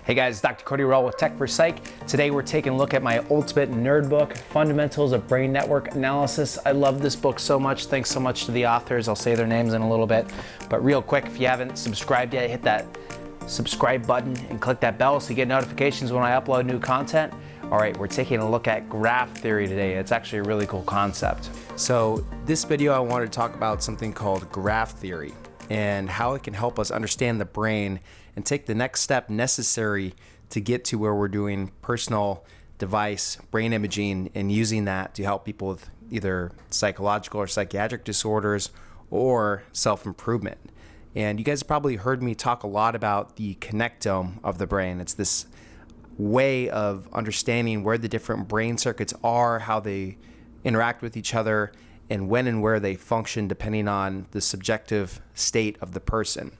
Hey guys, Dr. Cody Rall with Techforpsych. Today we're taking a look at my ultimate nerd book, Fundamentals of Brain Network Analysis. I love this book so much. Thanks so much to the authors. I'll say their names in a little bit. But real quick, if you haven't subscribed yet, hit that subscribe button and click that bell so you get notifications when I upload new content. All right, we're taking a look at graph theory today. It's actually a really cool concept. So this video, I wanted to talk about something called graph theory and how it can help us understand the brain and take the next step necessary to get to where we're doing personal device brain imaging and using that to help people with either psychological or psychiatric disorders or self-improvement. And you guys have probably heard me talk a lot about the connectome of the brain. It's this way of understanding where the different brain circuits are, how they interact with each other, and when and where they function depending on the subjective state of the person.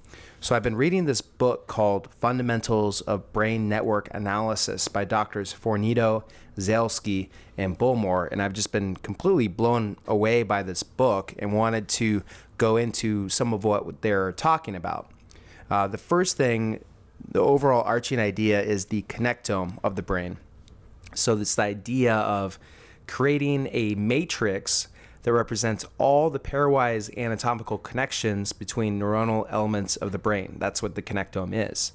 So I've been reading this book called Fundamentals of Brain Network Analysis by Drs. Fornito, Zalesky, and Bullmore, and I've just been completely blown away by this book and wanted to go into some of what they're talking about. The first thing, the overall arching idea, is the connectome of the brain. So this idea of creating a matrix that represents all the pairwise anatomical connections between neuronal elements of the brain. That's what the connectome is.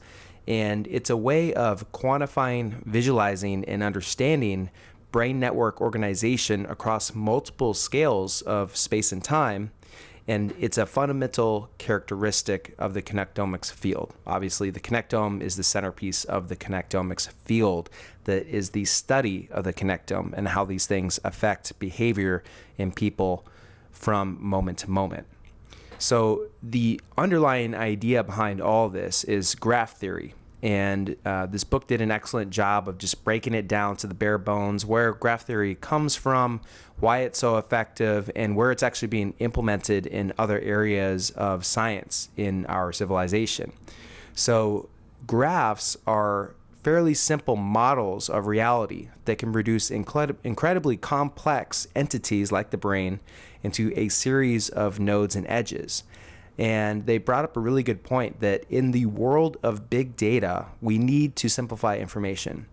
And it's a way of quantifying, visualizing, and understanding brain network organization across multiple scales of space and time. And it's a fundamental characteristic of the connectomics field. Obviously, the connectome is the centerpiece of the connectomics field that is the study of the connectome and how these things affect behavior in people from moment to moment. So the underlying idea behind all this is graph theory. And this book did an excellent job of just breaking it down to the bare bones, where graph theory comes from, why it's so effective, and where it's actually being implemented in other areas of science in our civilization. So graphs are fairly simple models of reality that can reduce incredibly complex entities like the brain into a series of nodes and edges. And they brought up a really good point that in the world of big data, we need to simplify information.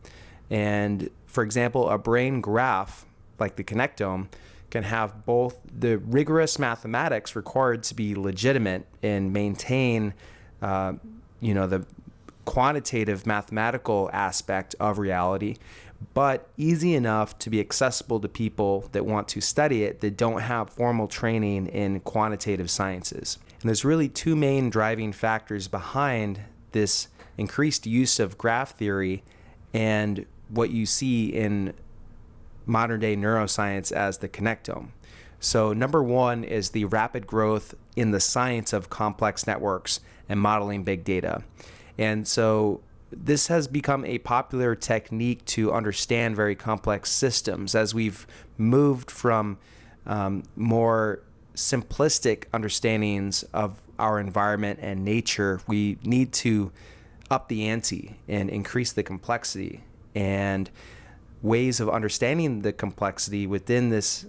And for example, a brain graph like the connectome can have both the rigorous mathematics required to be legitimate and maintain, the quantitative mathematical aspect of reality, but easy enough to be accessible to people that want to study it that don't have formal training in quantitative sciences. And there's really two main driving factors behind this increased use of graph theory and what you see in modern day neuroscience as the connectome. So number one is the rapid growth in the science of complex networks and modeling big data. And so this has become a popular technique to understand very complex systems. As we've moved from more simplistic understandings of our environment and nature, we need to up the ante and increase the complexity. And ways of understanding the complexity within this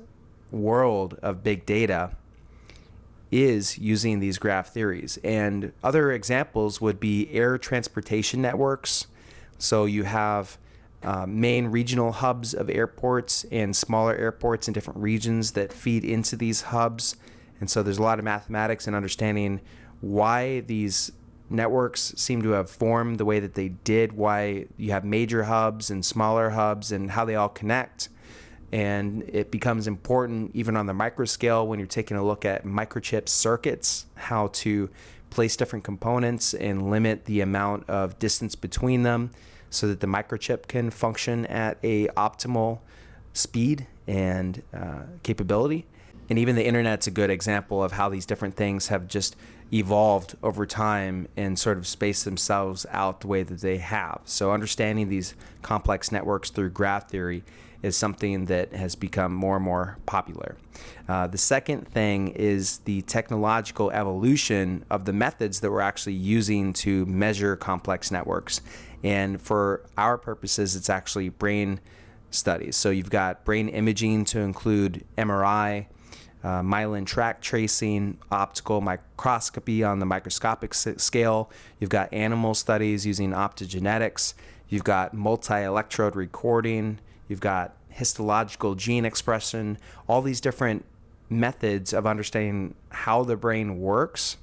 world of big data is using these graph theories. And other examples would be air transportation networks. So you have main regional hubs of airports and smaller airports in different regions that feed into these hubs. And so there's a lot of mathematics and understanding why these networks seem to have formed the way that they did, why you have major hubs and smaller hubs and how they all connect. And it becomes important even on the micro scale when you're taking a look at microchip circuits, how to place different components and limit the amount of distance between them so that the microchip can function at a optimal speed and capability. And even the internet's a good example of how these different things have just evolved over time and sort of spaced themselves out the way that they have. So understanding these complex networks through graph theory is something that has become more and more popular. The second thing is the technological evolution of the methods that we're actually using to measure complex networks. And for our purposes, it's actually brain studies. So you've got brain imaging to include MRI, myelin tract tracing, optical microscopy on the microscopic scale. You've got animal studies using optogenetics. You've got multi-electrode recording. You've got histological gene expression, all these different methods of understanding how the brain works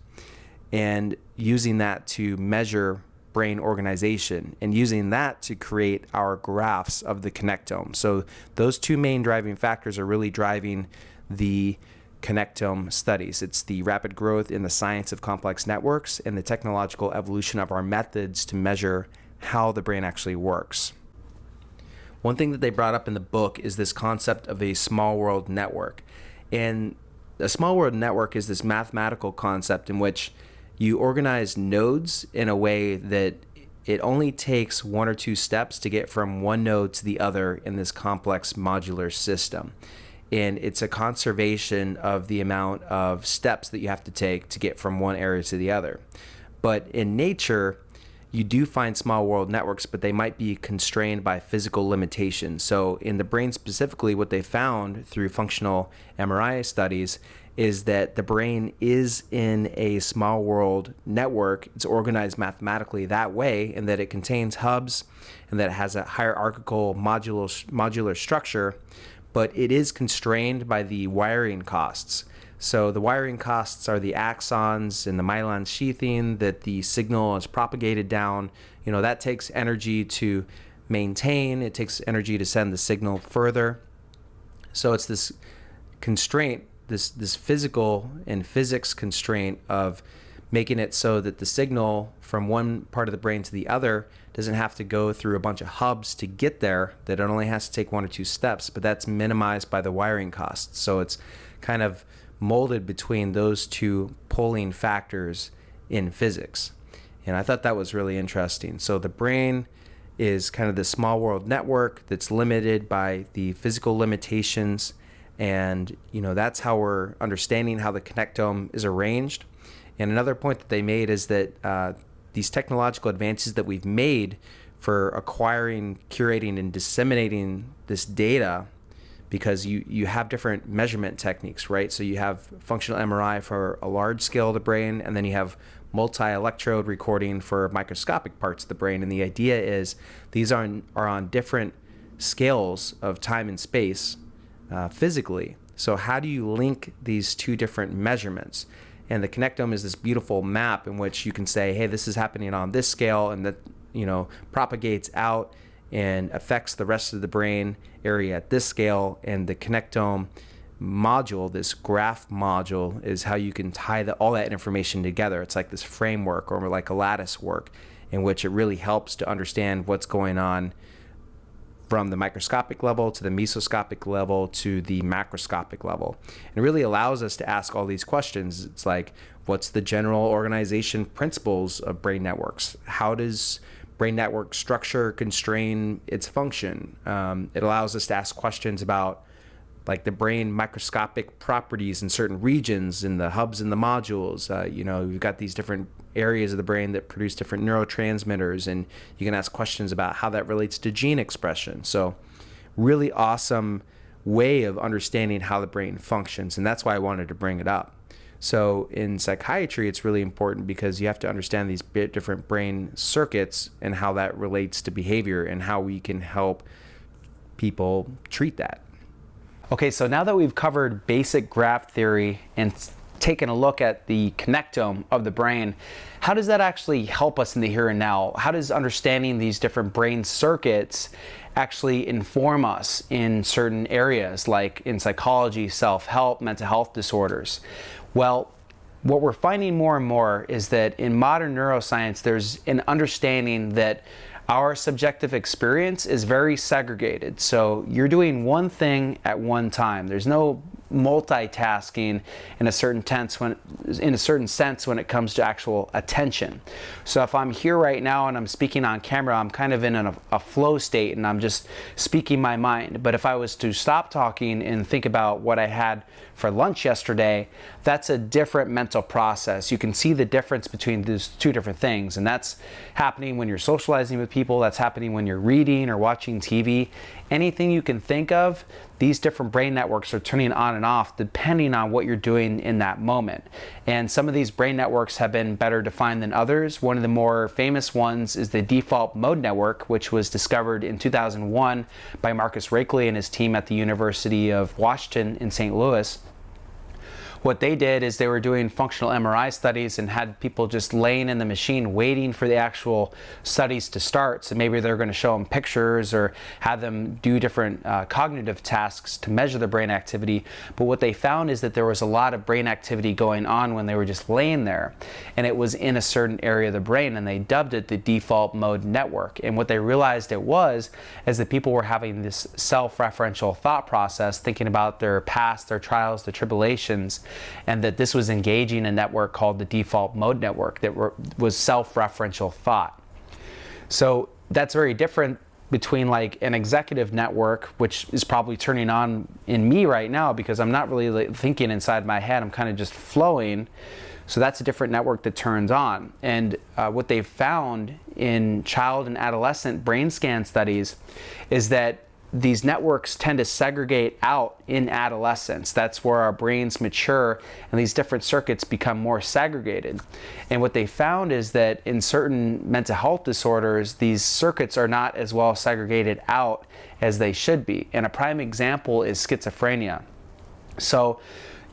and using that to measure brain organization and using that to create our graphs of the connectome. So those two main driving factors are really driving the Connectome studies. It's the rapid growth in the science of complex networks and the technological evolution of our methods to measure how the brain actually works. One thing that they brought up in the book is this concept of a small world network. And a small world network is this mathematical concept in which you organize nodes in a way that it only takes one or two steps to get from one node to the other in this complex modular system. And it's a conservation of the amount of steps that you have to take to get from one area to the other. But in nature, you do find small world networks, but they might be constrained by physical limitations. So in the brain specifically, what they found through functional MRI studies is that the brain is in a small world network. It's organized mathematically that way, and that it contains hubs and that it has a hierarchical modular structure, but it is constrained by the wiring costs. So the wiring costs are the axons and the myelin sheathing that the signal is propagated down. You know, that takes energy to maintain. It takes energy to send the signal further. So it's this constraint, this physical and physics constraint of making it so that the signal from one part of the brain to the other doesn't have to go through a bunch of hubs to get there, that it only has to take one or two steps, but that's minimized by the wiring costs. So it's kind of molded between those two pulling factors in physics. And I thought that was really interesting. So the brain is kind of the small world network that's limited by the physical limitations. And, you know, that's how we're understanding how the connectome is arranged. And another point that they made is that these technological advances that we've made for acquiring, curating, and disseminating this data, because you have different measurement techniques, right? So you have functional MRI for a large scale of the brain, and then you have multi-electrode recording for microscopic parts of the brain. And the idea is these are on different scales of time and space physically. So how do you link these two different measurements? And the connectome is this beautiful map in which you can say, hey, this is happening on this scale, and that, you know, propagates out and affects the rest of the brain area at this scale. And the connectome module, this graph module, is how you can tie all that information together. It's like this framework, or like a lattice work, in which it really helps to understand what's going on from the microscopic level to the mesoscopic level to the macroscopic level. And it really allows us to ask all these questions. It's like, what's the general organization principles of brain networks? How does brain network structure constrain its function? It allows us to ask questions about like the brain microscopic properties in certain regions, in the hubs and the modules. You know, we've got these different areas of the brain that produce different neurotransmitters, and you can ask questions about how that relates to gene expression. So really awesome way of understanding how the brain functions, and that's why I wanted to bring it up. So in psychiatry, it's really important because you have to understand these different brain circuits and how that relates to behavior and how we can help people treat that. Okay, so now that we've covered basic graph theory and taken a look at the connectome of the brain, how does that actually help us in the here and now? How does understanding these different brain circuits actually inform us in certain areas, like in psychology, self-help, mental health disorders? Well, what we're finding more and more is that in modern neuroscience, there's an understanding that our subjective experience is very segregated. So you're doing one thing at one time. There's no multitasking in a certain sense when it comes to actual attention. So if I'm here right now and I'm speaking on camera, I'm kind of in a flow state and I'm just speaking my mind. But if I was to stop talking and think about what I had for lunch yesterday, that's a different mental process. You can see the difference between these two different things, and that's happening when you're socializing with people, that's happening when you're reading or watching TV. Anything you can think of, these different brain networks are turning on and off depending on what you're doing in that moment. And some of these brain networks have been better defined than others. One of the more famous ones is the default mode network, which was discovered in 2001 by Marcus Raichle and his team at the University of Washington in St. Louis. What they did is they were doing functional MRI studies and had people just laying in the machine waiting for the actual studies to start. So maybe they're going to show them pictures or have them do different cognitive tasks to measure the brain activity. But what they found is that there was a lot of brain activity going on when they were just laying there. And it was in a certain area of the brain, and they dubbed it the default mode network. And what they realized it was is that people were having this self-referential thought process, thinking about their past, their trials, their tribulations, and that this was engaging a network called the default mode network that was self-referential thought. So that's very different between like an executive network, which is probably turning on in me right now because I'm not really like thinking inside my head, I'm kind of just flowing. So that's a different network that turns on. And what they've found in child and adolescent brain scan studies is that these networks tend to segregate out in adolescence. That's where our brains mature and these different circuits become more segregated. And what they found is that in certain mental health disorders, these circuits are not as well segregated out as they should be. And a prime example is schizophrenia. So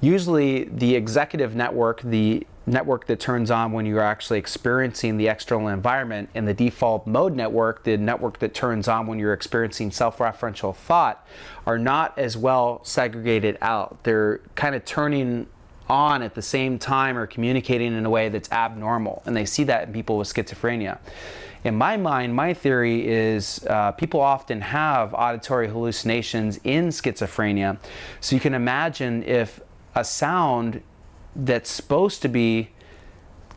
usually the executive network, the network that turns on when you're actually experiencing the external environment, and the default mode network, the network that turns on when you're experiencing self-referential thought, are not as well segregated out. They're kind of turning on at the same time or communicating in a way that's abnormal, and they see that in people with schizophrenia. In my mind, my theory is people often have auditory hallucinations in schizophrenia. So you can imagine if a sound that's supposed to be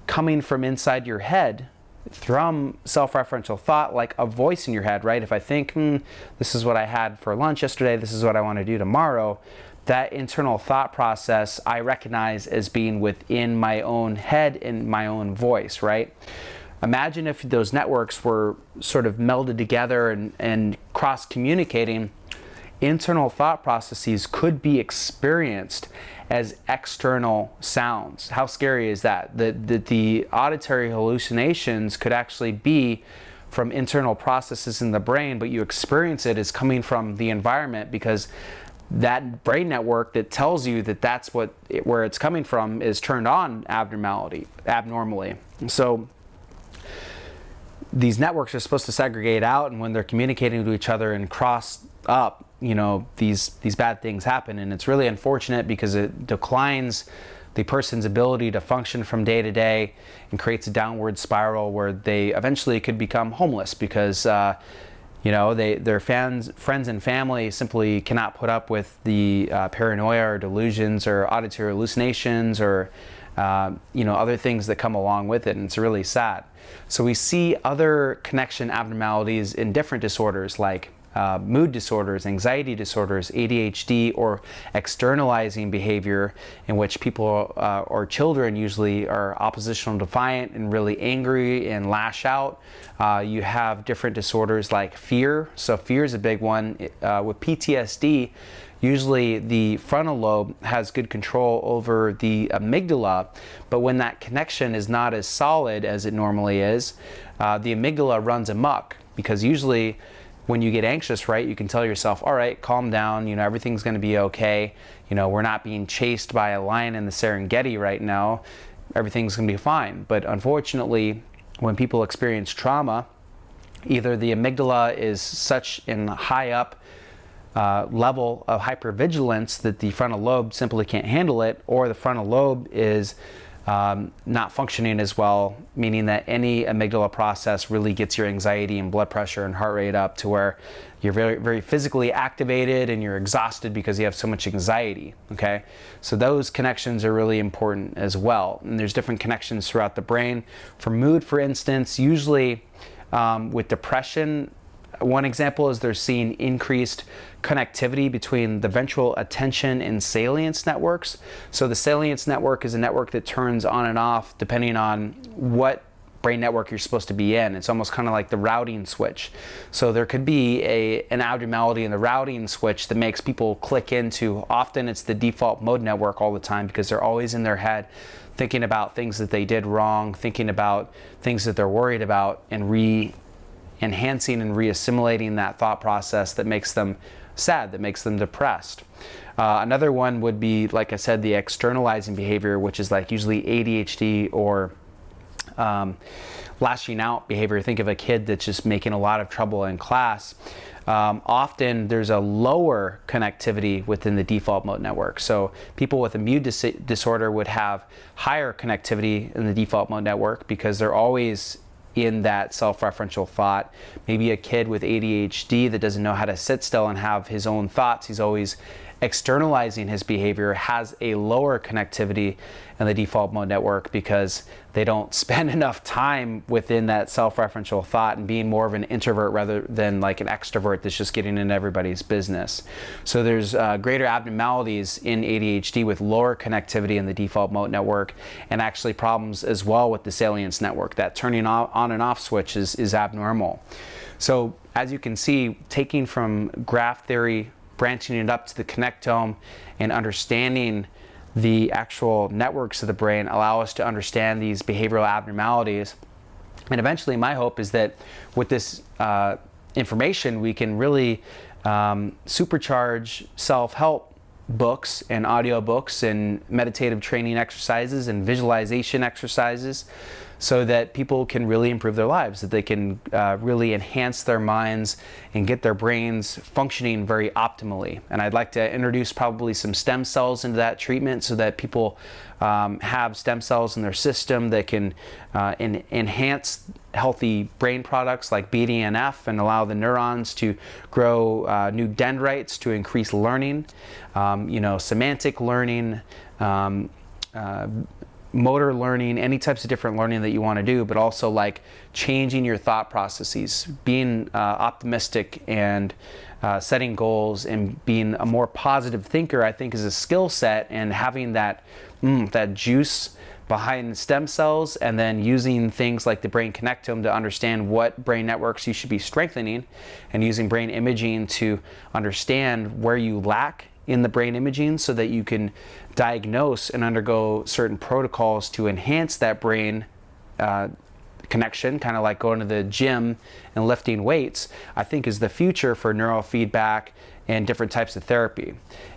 coming from inside your head from self-referential thought, like a voice in your head, right? If I think, this is what I had for lunch yesterday, this is what I want to do tomorrow, that internal thought process I recognize as being within my own head and my own voice, right? Imagine if those networks were sort of melded together and cross-communicating. Internal thought processes could be experienced as external sounds. How scary is that? The auditory hallucinations could actually be from internal processes in the brain, but you experience it as coming from the environment because that brain network that tells you that that's where it's coming from is turned on abnormally. So these networks are supposed to segregate out, and when they're communicating to each other and cross up, these bad things happen. And it's really unfortunate because it declines the person's ability to function from day to day and creates a downward spiral where they eventually could become homeless because their friends and family simply cannot put up with the paranoia or delusions or auditory hallucinations or other things that come along with it, and it's really sad. So we see other connection abnormalities in different disorders like mood disorders, anxiety disorders, ADHD, or externalizing behavior, in which people or children usually are oppositional defiant and really angry and lash out. You have different disorders like fear. So fear is a big one. With PTSD, usually the frontal lobe has good control over the amygdala, but when that connection is not as solid as it normally is, the amygdala runs amok, because usually when you get anxious, right, you can tell yourself, all right, calm down, everything's going to be okay. We're not being chased by a lion in the Serengeti right now. Everything's going to be fine. But unfortunately, when people experience trauma, either the amygdala is such in high up level of hypervigilance that the frontal lobe simply can't handle it, or the frontal lobe is not functioning as well, meaning that any amygdala process really gets your anxiety and blood pressure and heart rate up to where you're very, very physically activated and you're exhausted because you have so much anxiety, okay? So those connections are really important as well. And there's different connections throughout the brain. For mood, for instance, usually with depression, one example is they're seeing increased connectivity between the ventral attention and salience networks. So the salience network is a network that turns on and off depending on what brain network you're supposed to be in. It's almost kind of like the routing switch. So there could be an abnormality in the routing switch that makes people click into, often it's the default mode network all the time, because they're always in their head thinking about things that they did wrong, thinking about things that they're worried about, and enhancing and re-assimilating that thought process that makes them sad, that makes them depressed. Another one would be, like I said, the externalizing behavior, which is like usually ADHD or lashing out behavior. Think of a kid that's just making a lot of trouble in class. Often there's a lower connectivity within the default mode network. So people with a mood disorder would have higher connectivity in the default mode network because they're always in that self-referential thought. Maybe a kid with ADHD that doesn't know how to sit still and have his own thoughts, he's always externalizing his behavior, has a lower connectivity in the default mode network because they don't spend enough time within that self-referential thought and being more of an introvert rather than like an extrovert that's just getting in everybody's business. So there's greater abnormalities in ADHD with lower connectivity in the default mode network, and actually problems as well with the salience network. That turning on and off switch is abnormal. So as you can see, taking from graph theory, branching it up to the connectome, and understanding the actual networks of the brain allow us to understand these behavioral abnormalities. And eventually my hope is that with this information we can really supercharge self-help books and audio books and meditative training exercises and visualization exercises, so that people can really improve their lives, that they can really enhance their minds and get their brains functioning very optimally. And I'd like to introduce probably some stem cells into that treatment so that people have stem cells in their system that can enhance healthy brain products like BDNF and allow the neurons to grow new dendrites to increase learning, semantic learning, motor learning, any types of different learning that you want to do, but also like changing your thought processes, being optimistic and setting goals and being a more positive thinker, I think is a skill set, and having that juice behind stem cells, and then using things like the brain connectome to understand what brain networks you should be strengthening, and using brain imaging to understand where you lack in the brain imaging so that you can diagnose and undergo certain protocols to enhance that brain connection, kind of like going to the gym and lifting weights, I think is the future for neurofeedback and different types of therapy.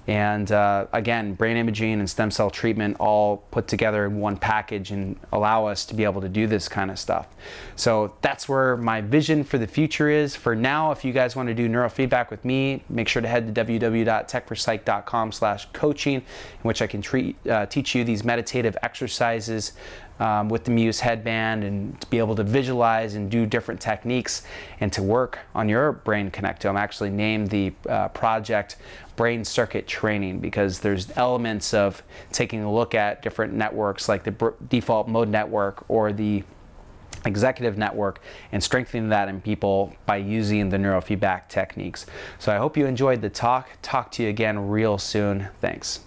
And again, brain imaging and stem cell treatment all put together in one package and allow us to be able to do this kind of stuff. So that's where my vision for the future is. For now, if you guys want to do neurofeedback with me, make sure to head to www.techforpsych.com/coaching, in which I can teach you these meditative exercises with the Muse headband, and to be able to visualize and do different techniques and to work on your brain connectome. I actually named the project Brain Circuit Training because there's elements of taking a look at different networks like the default mode network or the executive network and strengthening that in people by using the neurofeedback techniques. So I hope you enjoyed the talk. Talk to you again real soon. Thanks.